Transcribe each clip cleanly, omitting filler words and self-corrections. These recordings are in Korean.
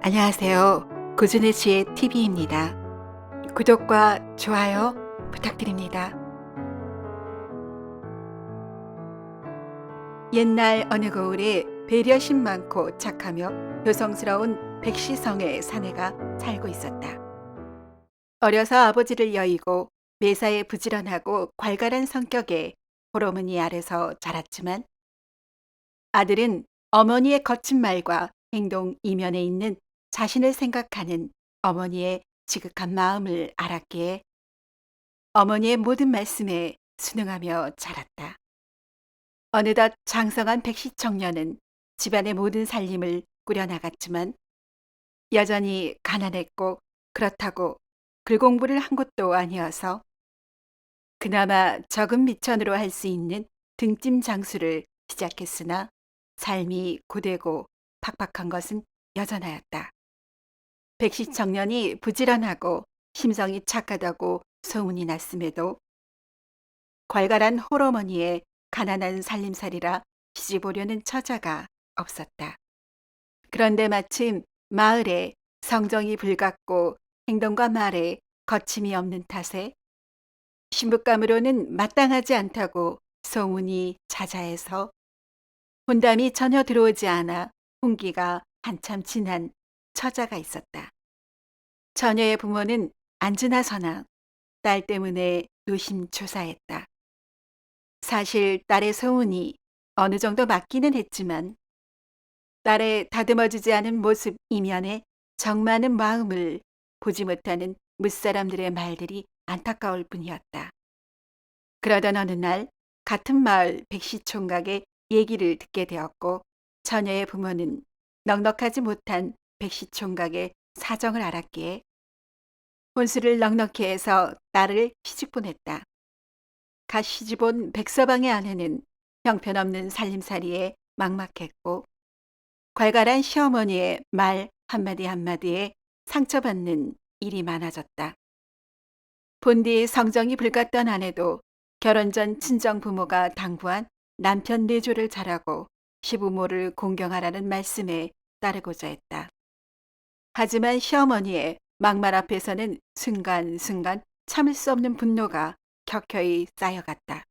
안녕하세요. 고준의 지혜 TV입니다. 구독과 좋아요 부탁드립니다. 옛날 어느 고을에 배려심 많고 착하며 여성스러운 백시성의 사내가 살고 있었다. 어려서 아버지를 여의고 매사에 부지런하고 괄괄한 성격의 호러머니 아래서 자랐지만 아들은 어머니의 거친 말과 행동 이면에 있는 자신을 생각하는 어머니의 지극한 마음을 알았기에 어머니의 모든 말씀에 순응하며 자랐다. 어느덧 장성한 백시 청년은 집안의 모든 살림을 꾸려나갔지만 여전히 가난했고 그렇다고 글 공부를 한 것도 아니어서 그나마 적은 미천으로 할 수 있는 등짐 장수를 시작했으나 삶이 고되고 팍팍한 것은 여전하였다. 백시 청년이 부지런하고 심성이 착하다고 소문이 났음에도 괄괄한 홀어머니의 가난한 살림살이라 시집오려는 처자가 없었다. 그런데 마침 마을에 성정이 불같고 행동과 말에 거침이 없는 탓에 신부감으로는 마땅하지 않다고 소문이 자자해서 혼담이 전혀 들어오지 않아 훈기가 한참 지난 처자가 있었다. 처녀의 부모는 안지나서나 딸 때문에 노심초사했다. 사실 딸의 소운이 어느 정도 맞기는 했지만 딸의 다듬어지지 않은 모습 이면에 정 많은 마음을 보지 못하는 무사람들의 말들이 안타까울 뿐이었다. 그러던 어느 날 같은 마을 백시총각의 얘기를 듣게 되었고 처녀의 부모는 넉넉하지 못한 백시총각의 사정을 알았기에 혼수를 넉넉히 해서 딸을 시집 보냈다. 갓 시집 온 백서방의 아내는 형편없는 살림살이에 막막했고 괄괄한 시어머니의 말 한마디 한마디에 상처받는 일이 많아졌다. 본디 성정이 불같던 아내도 결혼 전 친정 부모가 당부한 남편 내조를 잘하고 시부모를 공경하라는 말씀에 따르고자 했다. 하지만 시어머니의 막말 앞에서는 순간순간 참을 수 없는 분노가 켜켜이 쌓여갔다.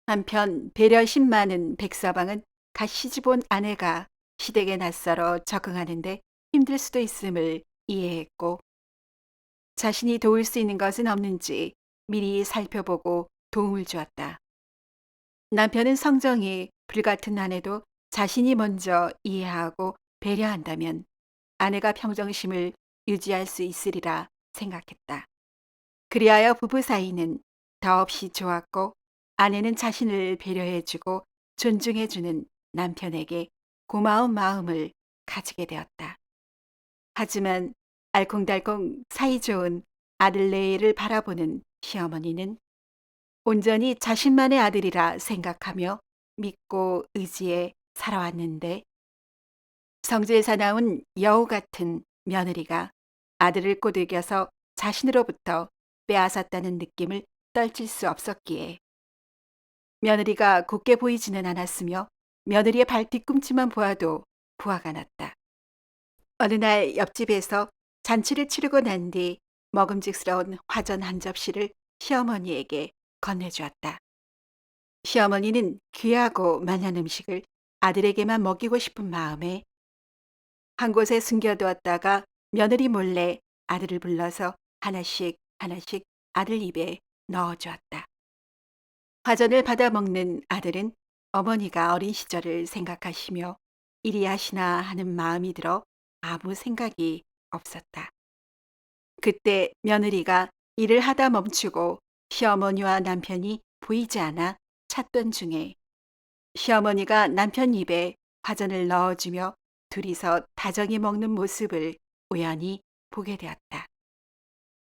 한편 배려심 많은 백서방은 갓 시집 온 아내가 시댁에 낯설어 적응하는데 힘들 수도 있음을 이해했고 자신이 도울 수 있는 것은 없는지 미리 살펴보고 도움을 주었다. 남편은 성정이 불같은 아내도 자신이 먼저 이해하고 배려한다면 아내가 평정심을 유지할 수 있으리라 생각했다. 그리하여 부부 사이는 더없이 좋았고 아내는 자신을 배려해주고 존중해주는 남편에게 고마운 마음을 가지게 되었다. 하지만 알콩달콩 사이좋은 아들 내외를 바라보는 시어머니는 온전히 자신만의 아들이라 생각하며 믿고 의지해 살아왔는데 성질 사나운 여우 같은 며느리가 아들을 꼬드겨서 자신으로부터 빼앗았다는 느낌을 떨칠 수 없었기에 며느리가 곱게 보이지는 않았으며 며느리의 발 뒤꿈치만 보아도 부화가 났다. 어느 날 옆집에서 잔치를 치르고 난 뒤 먹음직스러운 화전 한 접시를 시어머니에게 건네주었다. 시어머니는 귀하고 만난 음식을 아들에게만 먹이고 싶은 마음에 한 곳에 숨겨두었다가 며느리 몰래 아들을 불러서 하나씩 하나씩 아들 입에 넣어주었다. 화전을 받아 먹는 아들은 어머니가 어린 시절을 생각하시며 이리 하시나 하는 마음이 들어 아무 생각이 없었다. 그때 며느리가 일을 하다 멈추고 시어머니와 남편이 보이지 않아 찾던 중에 시어머니가 남편 입에 화전을 넣어주며 둘이서 다정히 먹는 모습을 우연히 보게 되었다.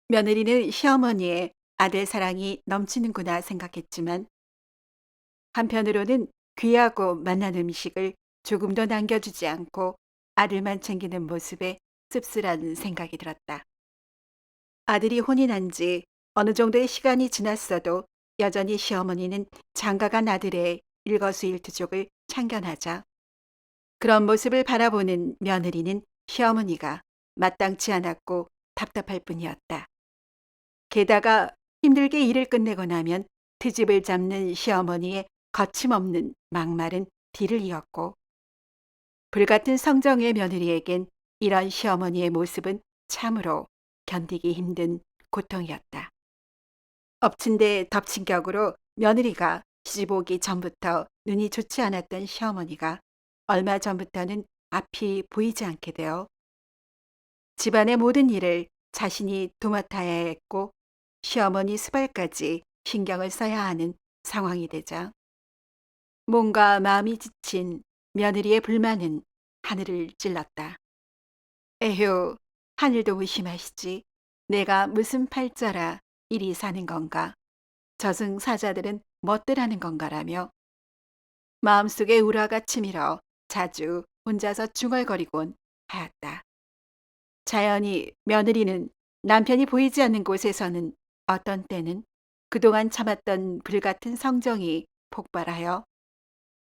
며느리는 시어머니의 아들 사랑이 넘치는구나 생각했지만 한편으로는 귀하고 맛난 음식을 조금도 남겨주지 않고 아들만 챙기는 모습에 씁쓸한 생각이 들었다. 아들이 혼이 난 지 어느 정도의 시간이 지났어도 여전히 시어머니는 장가간 아들의 일거수일투족을 참견하자 그런 모습을 바라보는 며느리는 시어머니가 마땅치 않았고 답답할 뿐이었다. 게다가 힘들게 일을 끝내고 나면 트집을 잡는 시어머니의 거침없는 막말은 뒤를 이었고 불같은 성정의 며느리에겐 이런 시어머니의 모습은 참으로 견디기 힘든 고통이었다. 엎친 데 덮친 격으로 며느리가 시집 오기 전부터 눈이 좋지 않았던 시어머니가 얼마 전부터는 앞이 보이지 않게 되어 집안의 모든 일을 자신이 도맡아야 했고 시어머니 수발까지 신경을 써야 하는 상황이 되자 몸과 마음이 지친 며느리의 불만은 하늘을 찔렀다. 에휴, 하늘도 무심하시지. 내가 무슨 팔자라 이리 사는 건가. 저승사자들은 멋들하는 건가라며 마음속에 우라가 치밀어 자주 혼자서 중얼거리곤 하였다. 자연히 며느리는 남편이 보이지 않는 곳에서는 어떤 때는 그동안 참았던 불같은 성정이 폭발하여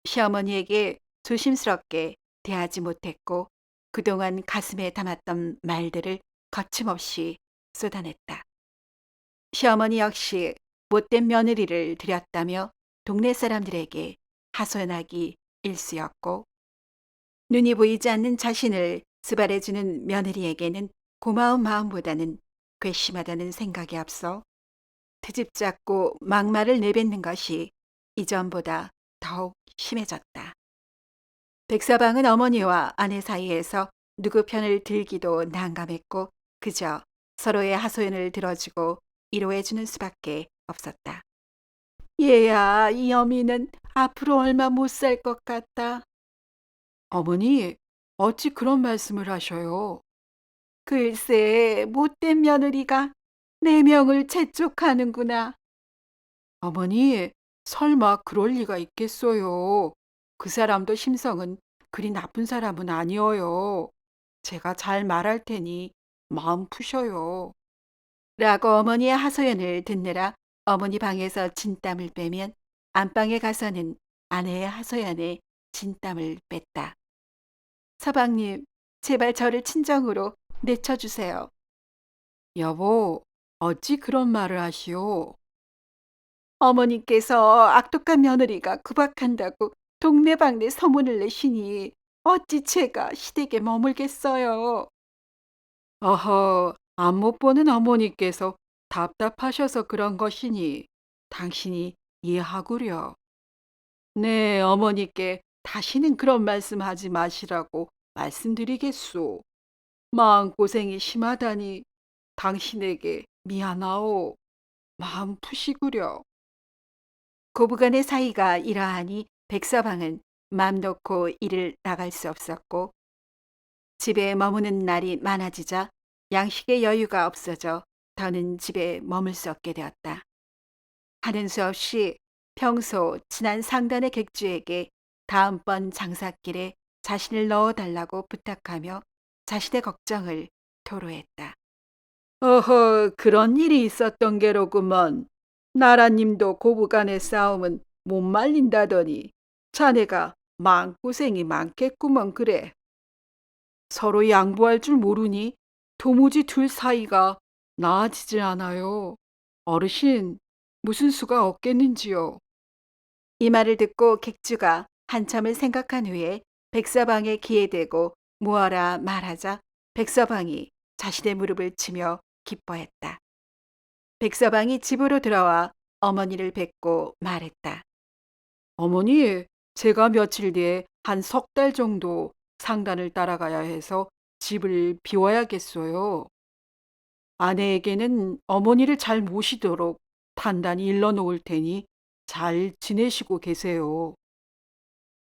시어머니에게 조심스럽게 대하지 못했고 그동안 가슴에 담았던 말들을 거침없이 쏟아냈다. 시어머니 역시 못된 며느리를 들였다며 동네 사람들에게 하소연하기 일쑤였고 눈이 보이지 않는 자신을 수발해주는 며느리에게는 고마운 마음보다는 괘씸하다는 생각이 앞서 트집 잡고 막말을 내뱉는 것이 이전보다 더욱 심해졌다. 백사방은 어머니와 아내 사이에서 누구 편을 들기도 난감했고 그저 서로의 하소연을 들어주고 위로해주는 수밖에 없었다. 얘야, 이 어미는 앞으로 얼마 못 살 것 같다. 어머니, 어찌 그런 말씀을 하셔요? 글쎄, 못된 며느리가 내 명을 재촉하는구나. 어머니, 설마 그럴 리가 있겠어요. 그 사람도 심성은 그리 나쁜 사람은 아니어요. 제가 잘 말할 테니 마음 푸셔요. 라고 어머니의 하소연을 듣느라 어머니 방에서 진땀을 빼면 안방에 가서는 아내의 하소연에 진땀을 뺐다. 서방님, 제발 저를 친정으로 내쳐주세요. 여보, 어찌 그런 말을 하시오? 어머니께서 악독한 며느리가 구박한다고 동네방네 소문을 내시니 어찌 제가 시댁에 머물겠어요. 어허, 안 못 보는 어머니께서 답답하셔서 그런 것이니 당신이 이해하구려. 네, 어머니께 다시는 그런 말씀하지 마시라고 말씀드리겠소. 마음고생이 심하다니 당신에게 미안하오. 마음 푸시구려. 고부간의 사이가 이러하니 백서방은 맘 놓고 일을 나갈 수 없었고 집에 머무는 날이 많아지자 양식의 여유가 없어져 더는 집에 머물 수 없게 되었다. 하는 수 없이 평소 친한 상단의 객주에게 다음번 장사길에 자신을 넣어달라고 부탁하며 자신의 걱정을 토로했다. 어허, 그런 일이 있었던 게로구먼. 나라님도 고부간의 싸움은 못 말린다더니 자네가 마음고생이 많겠구먼 그래. 서로 양보할 줄 모르니 도무지 둘 사이가 나아지질 않아요. 어르신, 무슨 수가 없겠는지요. 이 말을 듣고 객주가 한참을 생각한 후에 백서방의 귀에 대고 무어라 말하자 백서방이 자신의 무릎을 치며 기뻐했다. 백서방이 집으로 들어와 어머니를 뵙고 말했다. 어머니, 제가 며칠 뒤에 한 석 달 정도 상단을 따라가야 해서 집을 비워야겠어요. 아내에게는 어머니를 잘 모시도록 단단히 일러놓을 테니 잘 지내시고 계세요.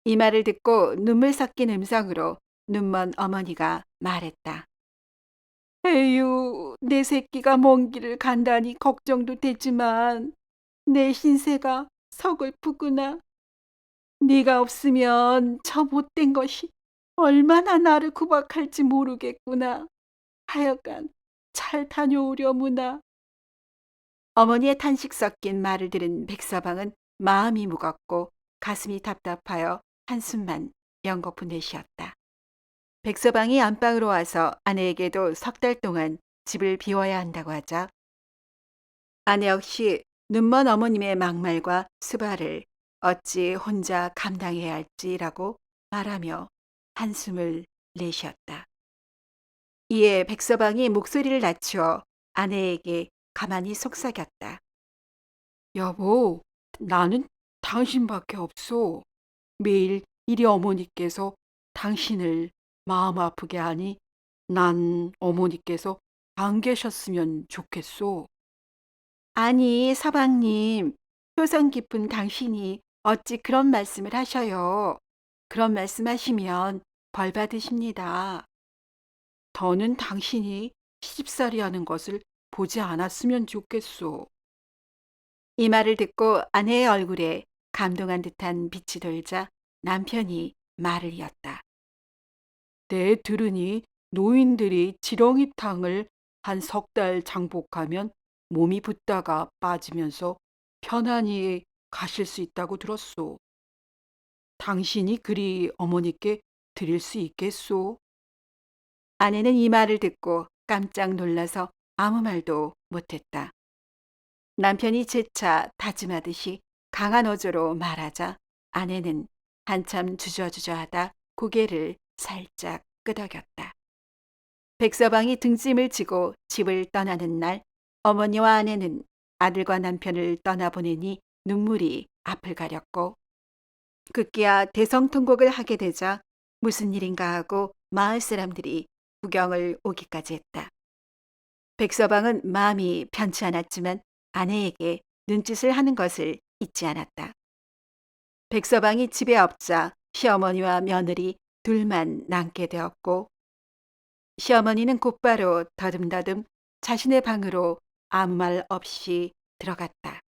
이 말을 듣고 눈물 섞인 음성으로 눈먼 어머니가 말했다. 에휴, 내 새끼가 먼 길을 간다니 걱정도 되지만 내 신세가 서글프구나. 네가 없으면 저 못된 것이 얼마나 나를 구박할지 모르겠구나. 하여간 잘 다녀오려무나. 어머니의 탄식 섞인 말을 들은 백서방은 마음이 무겁고 가슴이 답답하여 한숨만 연거푸 내쉬었다. 백서방이 안방으로 와서 아내에게도 석 달 동안 집을 비워야 한다고 하자 아내 역시 눈먼 어머님의 막말과 수발을 어찌 혼자 감당해야 할지라고 말하며 한숨을 내쉬었다. 이에 백서방이 목소리를 낮추어 아내에게 가만히 속삭였다. 여보, 나는 당신밖에 없소. 매일 이리 어머니께서 당신을 마음 아프게 하니 난 어머니께서 안 계셨으면 좋겠소. 아니, 서방님, 효성 깊은 당신이 어찌 그런 말씀을 하셔요. 그런 말씀하시면 벌 받으십니다. 더는 당신이 시집살이 하는 것을 보지 않았으면 좋겠소. 이 말을 듣고 아내의 얼굴에 감동한 듯한 빛이 돌자 남편이 말을 이었다. 내 들으니 노인들이 지렁이탕을 한 석 달 장복하면 몸이 붓다가 빠지면서 편안히 가실 수 있다고 들었소. 당신이 그리 어머니께 드릴 수 있겠소? 아내는 이 말을 듣고 깜짝 놀라서 아무 말도 못했다. 남편이 재차 다짐하듯이 강한 어조로 말하자 아내는 한참 주저주저하다 고개를 살짝 끄덕였다. 백서방이 등짐을 지고 집을 떠나는 날 어머니와 아내는 아들과 남편을 떠나보내니 눈물이 앞을 가렸고 급기야 대성통곡을 하게 되자 무슨 일인가 하고 마을 사람들이 구경을 오기까지 했다. 백서방은 마음이 편치 않았지만 아내에게 눈짓을 하는 것을 잊지 않았다. 백서방이 집에 없자 시어머니와 며느리 둘만 남게 되었고 시어머니는 곧바로 더듬더듬 자신의 방으로 아무 말 없이 들어갔다.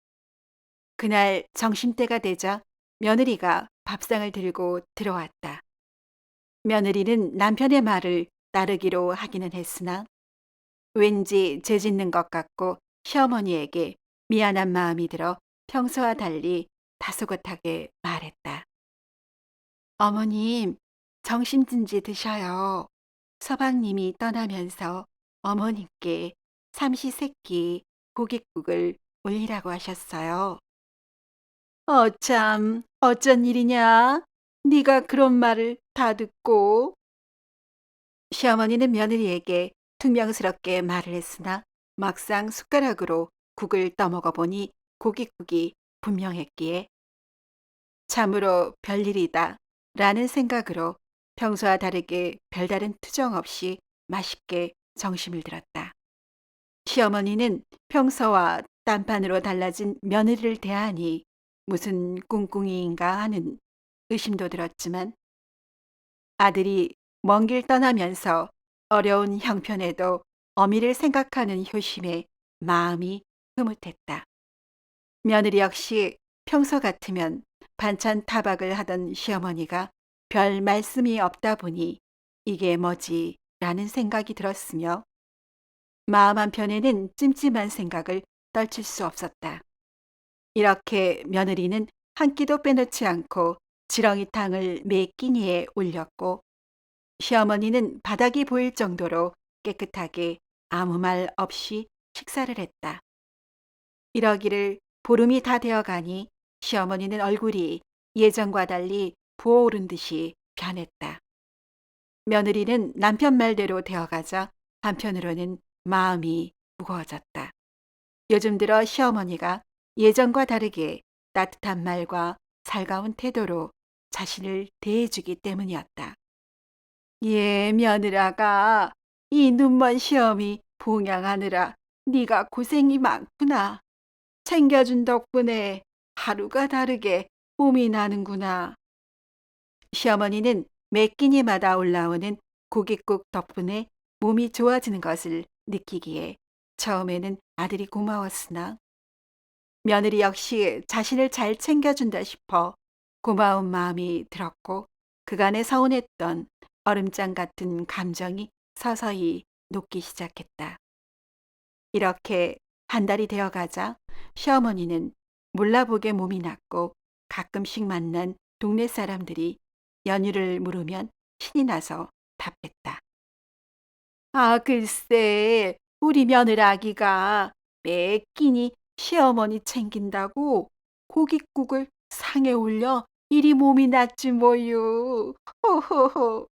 그날 점심때가 되자 며느리가 밥상을 들고 들어왔다. 며느리는 남편의 말을 따르기로 하기는 했으나 왠지 죄짓는 것 같고 시어머니에게 미안한 마음이 들어 평소와 달리 다소곳하게 말했다. 어머님, 정심진지 드셔요. 서방님이 떠나면서 어머님께 삼시세끼 고깃국을 올리라고 하셨어요. 어참, 어쩐 일이냐? 네가 그런 말을 다 듣고. 시어머니는 며느리에게 퉁명스럽게 말을 했으나 막상 숟가락으로 국을 떠먹어 보니 고깃국이 분명했기에 참으로 별일이다 라는 생각으로 평소와 다르게 별다른 투정 없이 맛있게 정심을 들었다. 시어머니는 평소와 딴판으로 달라진 며느리를 대하니 무슨 꿍꿍이인가 하는 의심도 들었지만 아들이 먼 길 떠나면서 어려운 형편에도 어미를 생각하는 효심에 마음이 흐뭇했다. 며느리 역시 평소 같으면 반찬 타박을 하던 시어머니가 별 말씀이 없다 보니 이게 뭐지 라는 생각이 들었으며 마음 한편에는 찜찜한 생각을 떨칠 수 없었다. 이렇게 며느리는 한 끼도 빼놓지 않고 지렁이탕을 매 끼니에 올렸고 시어머니는 바닥이 보일 정도로 깨끗하게 아무 말 없이 식사를 했다. 이러기를 보름이 다 되어가니 시어머니는 얼굴이 예전과 달리 부어오른 듯이 변했다. 며느리는 남편 말대로 되어가자 한편으로는 마음이 무거워졌다. 요즘 들어 시어머니가 예전과 다르게 따뜻한 말과 살가운 태도로 자신을 대해주기 때문이었다. 예, 며느라가 이 눈먼 시어미 봉양하느라 네가 고생이 많구나. 챙겨준 덕분에 하루가 다르게 봄이 나는구나. 시어머니는 매 끼니마다 올라오는 고깃국 덕분에 몸이 좋아지는 것을 느끼기에 처음에는 아들이 고마웠으나 며느리 역시 자신을 잘 챙겨준다 싶어 고마운 마음이 들었고 그간의 서운했던 얼음장 같은 감정이 서서히 녹기 시작했다. 이렇게 한 달이 되어가자 시어머니는 몰라보게 몸이 났고 가끔씩 만난 동네 사람들이 연유를 물으면 신이 나서 답했다. 아, 글쎄, 우리 며느라기가 매 끼니 시어머니 챙긴다고 고깃국을 상에 올려 이리 몸이 났지 뭐유. 호호호.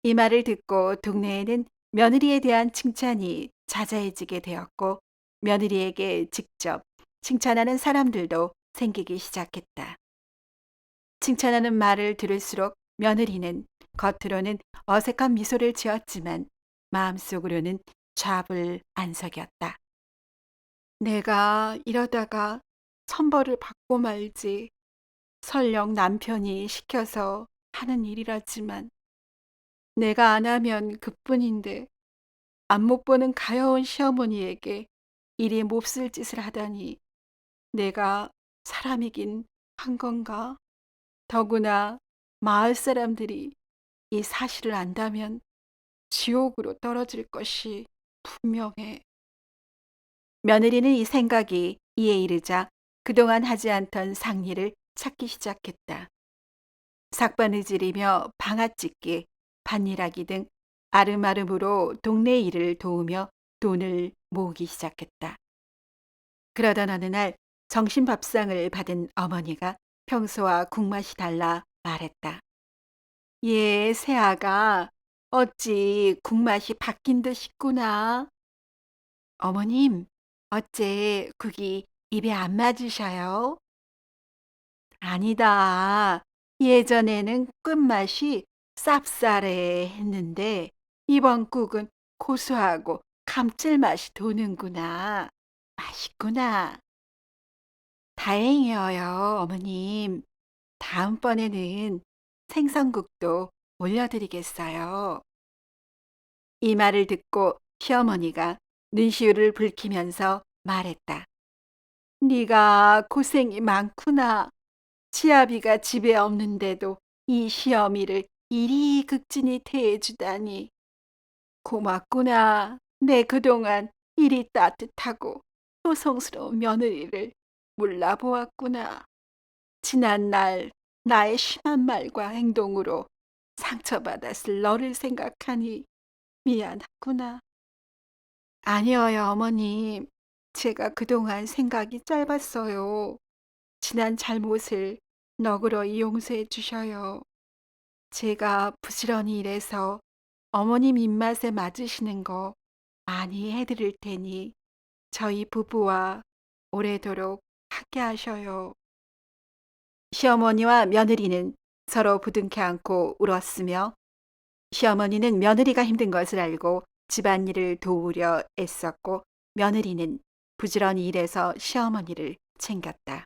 이 말을 듣고 동네에는 며느리에 대한 칭찬이 자자해지게 되었고 며느리에게 직접 칭찬하는 사람들도 생기기 시작했다. 칭찬하는 말을 들을수록 며느리는 겉으로는 어색한 미소를 지었지만 마음속으로는 좌불안석이었다. 내가 이러다가 천벌을 받고 말지. 설령 남편이 시켜서 하는 일이라지만 내가 안 하면 그뿐인데 안목 보는 가여운 시어머니에게 이리 몹쓸 짓을 하다니 내가 사람이긴 한 건가? 더구나 마을 사람들이 이 사실을 안다면 지옥으로 떨어질 것이 분명해. 며느리는 이 생각이 이에 이르자 그동안 하지 않던 상일을 찾기 시작했다. 삭바느질이며 방아찢기, 밭일하기 등 아름아름으로 동네 일을 도우며 돈을 모으기 시작했다. 그러던 어느 날 점심밥상을 받은 어머니가 평소와 국맛이 달라 말했다. 예, 새아가 어찌 국맛이 바뀐 듯 싶구나. 어머님, 어째 국이 입에 안 맞으셔요? 아니다. 예전에는 끝맛이 쌉싸래 했는데 이번 국은 고소하고 감칠맛이 도는구나. 맛있구나. 다행이에요, 어머님. 다음번에는 생선국도 올려드리겠어요. 이 말을 듣고 시어머니가 눈시울을 붉히면서 말했다. 네가 고생이 많구나. 치아비가 집에 없는데도 이 시어미를 이리 극진히 대해주다니. 고맙구나. 내 그동안 이리 따뜻하고 소송스러운 며느리를 몰라보았구나. 지난날 나의 심한 말과 행동으로 상처받았을 너를 생각하니 미안하구나. 아니에요, 어머님. 제가 그동안 생각이 짧았어요. 지난 잘못을 너그러이 용서해 주셔요. 제가 부지런히 일해서 어머님 입맛에 맞으시는 거 많이 해드릴 테니 저희 부부와 오래도록 함께 하셔요. 시어머니와 며느리는 서로 부둥켜 안고 울었으며 시어머니는 며느리가 힘든 것을 알고 집안일을 도우려 애썼고 며느리는 부지런히 일해서 시어머니를 챙겼다.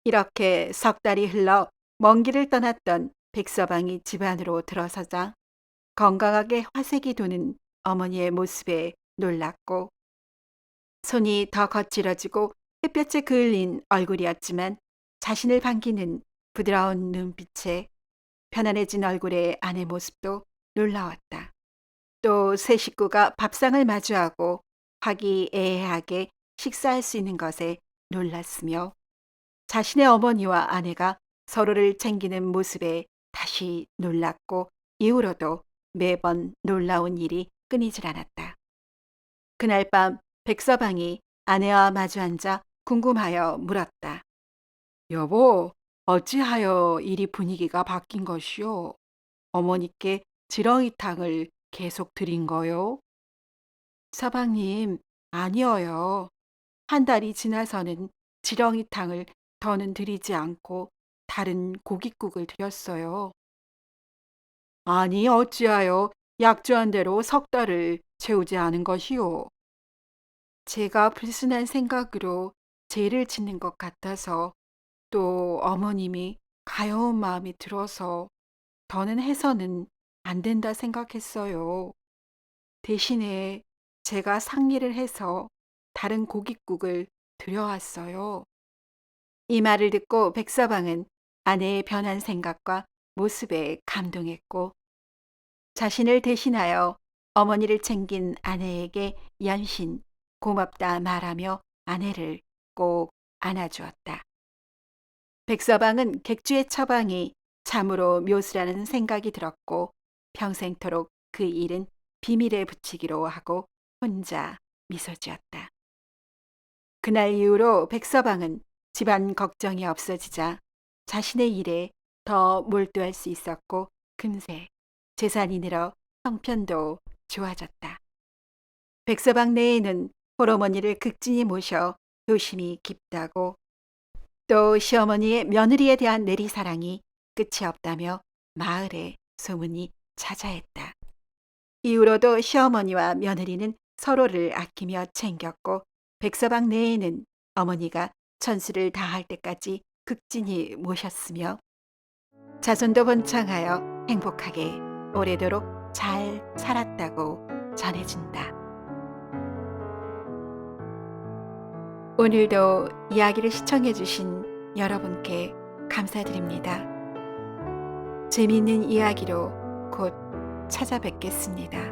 이렇게 석 달이 흘러 먼 길을 떠났던 백서방이 집안으로 들어서자 건강하게 화색이 도는 어머니의 모습에 놀랐고 손이 더 거칠어지고 햇볕에 그을린 얼굴이었지만 자신을 반기는 부드러운 눈빛에 편안해진 얼굴의 아내 모습도 놀라웠다. 또 새 식구가 밥상을 마주하고 화기애애하게 식사할 수 있는 것에 놀랐으며 자신의 어머니와 아내가 서로를 챙기는 모습에 다시 놀랐고 이후로도 매번 놀라운 일이 끊이질 않았다. 그날 밤 백서방이 아내와 마주 앉아 궁금하여 물었다. 여보, 어찌하여 이리 분위기가 바뀐 것이오? 어머니께 지렁이탕을 계속 드린 거요? 서방님, 아니어요. 한 달이 지나서는 지렁이탕을 더는 드리지 않고 다른 고깃국을 드렸어요. 아니, 어찌하여 약조한 대로 석 달을 채우지 않은 것이오? 제가 불순한 생각으로 죄를 짓는 것 같아서 또 어머님이 가여운 마음이 들어서 더는 해서는 안 된다 생각했어요. 대신에 제가 상의를 해서 다른 고깃국을 드려왔어요. 이 말을 듣고 백서방은 아내의 변한 생각과 모습에 감동했고 자신을 대신하여 어머니를 챙긴 아내에게 연신 고맙다 말하며 아내를 꼭 안아주었다. 백서방은 객주의 처방이 참으로 묘수라는 생각이 들었고 평생토록 그 일은 비밀에 붙이기로 하고 혼자 미소 지었다. 그날 이후로 백서방은 집안 걱정이 없어지자 자신의 일에 더 몰두할 수 있었고 금세 재산이 늘어 형편도 좋아졌다. 백서방 내에는 홀어머니를 극진히 모셔 효심이 깊다고 또 시어머니의 며느리에 대한 내리사랑이 끝이 없다며 마을에 소문이 자자했다. 이후로도 시어머니와 며느리는 서로를 아끼며 챙겼고 백서방 내에는 어머니가 천수를 다할 때까지 극진히 모셨으며 자손도 번창하여 행복하게 오래도록 잘 살았다고 전해진다. 오늘도 이야기를 시청해 주신 여러분께 감사드립니다. 재미있는 이야기로 곧 찾아뵙겠습니다.